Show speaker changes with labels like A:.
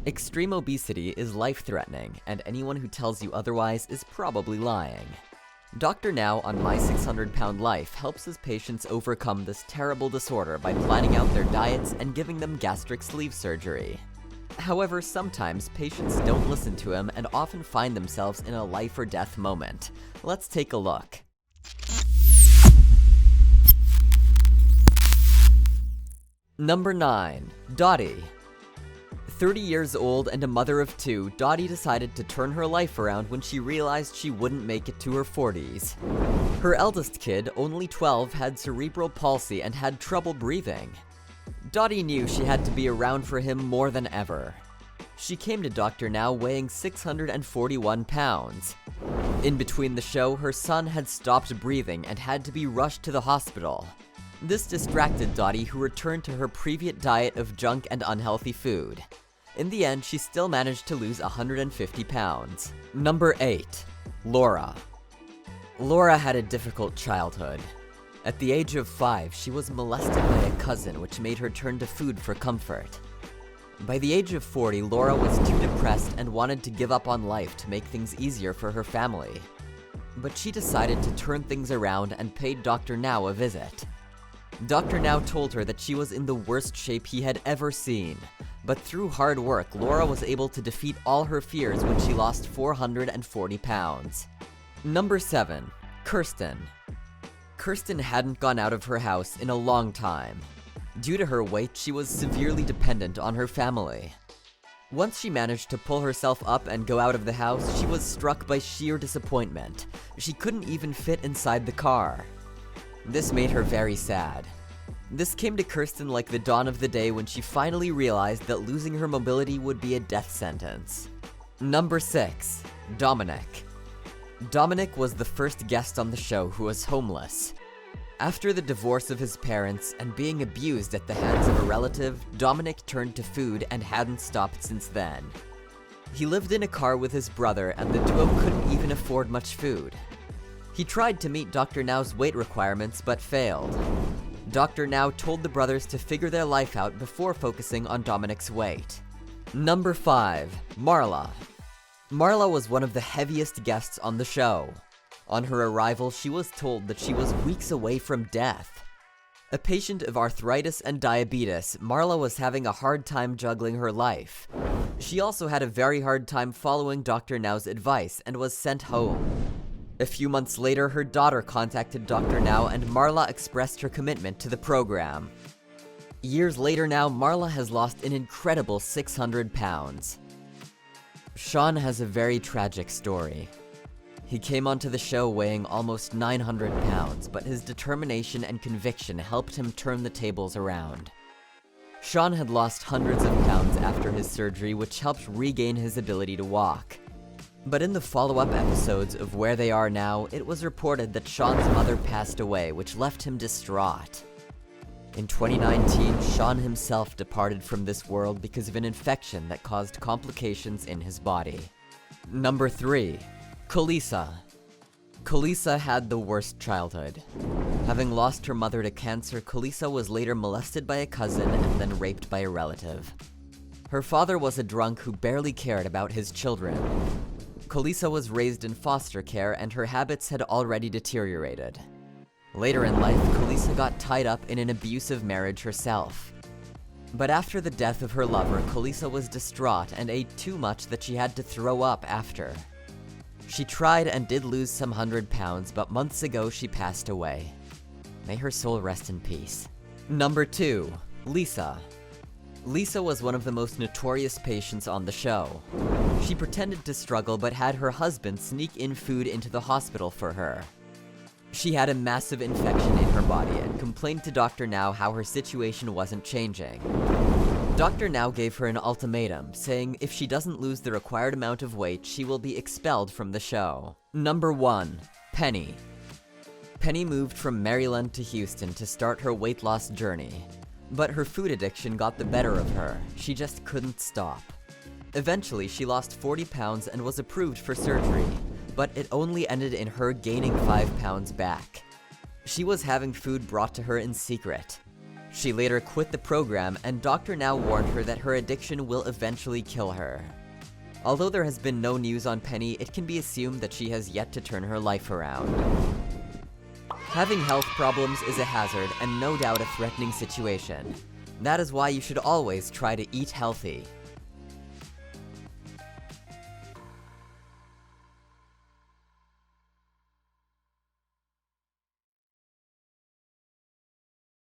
A: Extreme obesity is life-threatening, and anyone who tells you otherwise is probably lying. Dr. Now on My 600 Pound Life helps his patients overcome this terrible disorder by planning out their diets and giving them gastric sleeve surgery. However, sometimes patients don't listen to him and often find themselves in a life or death moment. Let's take a look. Number 9. Dottie. 30 years old and a mother of 2, Dottie decided to turn her life around when she realized she wouldn't make it to her 40s. Her eldest kid, only 12, had cerebral palsy and had trouble breathing. Dottie knew she had to be around for him more than ever. She came to Dr. Now weighing 641 pounds. In between the show, her son had stopped breathing and had to be rushed to the hospital. This distracted Dottie, who returned to her previous diet of junk and unhealthy food. In the end, she still managed to lose 150 pounds. Number 8. Laura. Laura had a difficult childhood. At the age of 5, she was molested by a cousin, which made her turn to food for comfort. By the age of 40, Laura was too depressed and wanted to give up on life to make things easier for her family. But she decided to turn things around and paid Dr. Now a visit. Dr. Now told her that she was in the worst shape he had ever seen, but through hard work, Laura was able to defeat all her fears when she lost 440 pounds. Number 7. Kirsten. Kirsten hadn't gone out of her house in a long time. Due to her weight, she was severely dependent on her family. Once she managed to pull herself up and go out of the house, she was struck by sheer disappointment. She couldn't even fit inside the car. This made her very sad. This came to Kirsten like the dawn of the day when she finally realized that losing her mobility would be a death sentence. Number 6. Dominic. Dominic was the first guest on the show who was homeless. After the divorce of his parents and being abused at the hands of a relative, Dominic turned to food and hadn't stopped since then. He lived in a car with his brother, and the duo couldn't even afford much food. He tried to meet Dr. Now's weight requirements but failed. Dr. Now told the brothers to figure their life out before focusing on Dominic's weight. Number 5. Marla. Marla was one of the heaviest guests on the show. On her arrival, she was told that she was weeks away from death. A patient of arthritis and diabetes, Marla was having a hard time juggling her life. She also had a very hard time following Dr. Now's advice and was sent home. A few months later, her daughter contacted Dr. Now and Marla expressed her commitment to the program. Years later now, Marla has lost an incredible 600 pounds. Sean has a very tragic story. He came onto the show weighing almost 900 pounds, but his determination and conviction helped him turn the tables around. Sean had lost hundreds of pounds after his surgery, which helped regain his ability to walk. But in the follow-up episodes of Where They Are Now, it was reported that Sean's mother passed away, which left him distraught. In 2019, Sean himself departed from this world because of an infection that caused complications in his body. Number 3. Kulisa. Kulisa had the worst childhood. Having lost her mother to cancer, Kulisa was later molested by a cousin and then raped by a relative. Her father was a drunk who barely cared about his children. Kulisa was raised in foster care and her habits had already deteriorated. Later in life, Kulisa got tied up in an abusive marriage herself. But after the death of her lover, Kulisa was distraught and ate too much that she had to throw up after. She tried and did lose some 100 pounds, but months ago she passed away. May her soul rest in peace. Number 2. Lisa. Lisa was one of the most notorious patients on the show. She pretended to struggle but had her husband sneak in food into the hospital for her. She had a massive infection in her body and complained to Dr. Now how her situation wasn't changing. Dr. Now gave her an ultimatum, saying if she doesn't lose the required amount of weight, she will be expelled from the show. Number 1. Penny. Penny moved from Maryland to Houston to start her weight loss journey. But her food addiction got the better of her. She just couldn't stop. Eventually, she lost 40 pounds and was approved for surgery, but it only ended in her gaining 5 pounds back. She was having food brought to her in secret. She later quit the program, and Doctor now warned her that her addiction will eventually kill her. Although there has been no news on Penny, it can be assumed that she has yet to turn her life around. Having health problems is a hazard and no doubt a threatening situation. That is why you should always try to eat healthy.